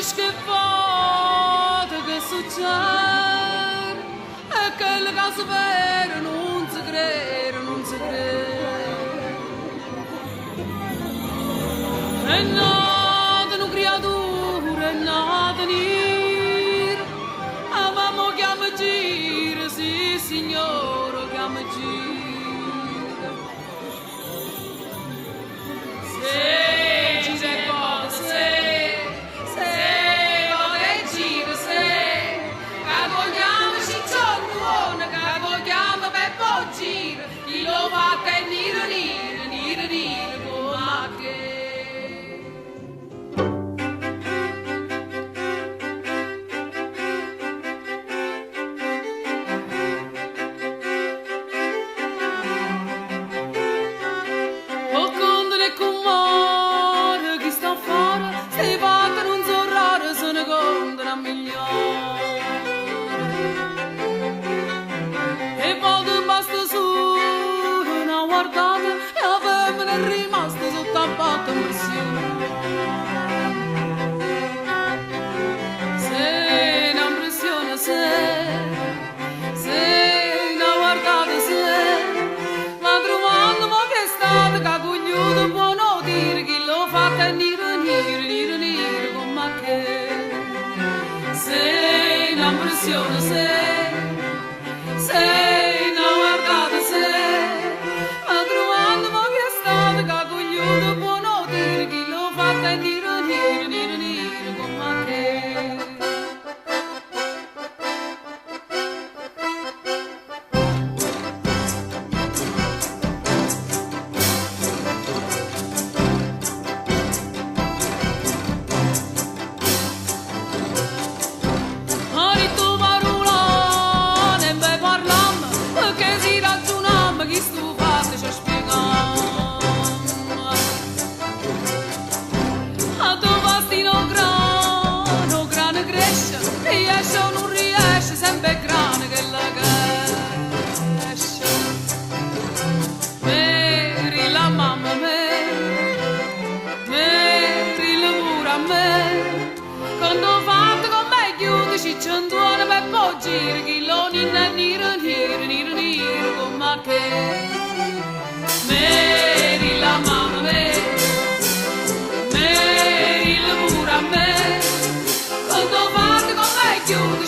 dici che fate, che succede? E che le cose vere non si crede, non si crede. È nata una creatura, è nata nera. Avamo chiama gira, sì signore, chiama gira. Se ci sei poco, se poche gira, se cagogliamoci giorno, cagogliamo per poi gira. Chi lo fa che nero, nero, nero, nero, come che. E poi basta su una guardata e la femmina è rimasta sotto a botta pressione. Se una pressione, se una guardata, se ma trovando ma che è stata cagugliuta può non dire chi lo fa che nero, nero, nero, nero come che. Se una pressione, sei una guardata, ma trovando ma che è stata cagugliuta può non dire chi lo fa che nero, nero, nero, nero come che. Sempre grande che la cresce. Meri la mamma meri pure a me. Quando ho fatto con me chiudi ci centuone per poi gira chi lo ninna nero, nero, nero, nero come che. Meri la mamma meri pure a me. Quando ho fatto con me chiudi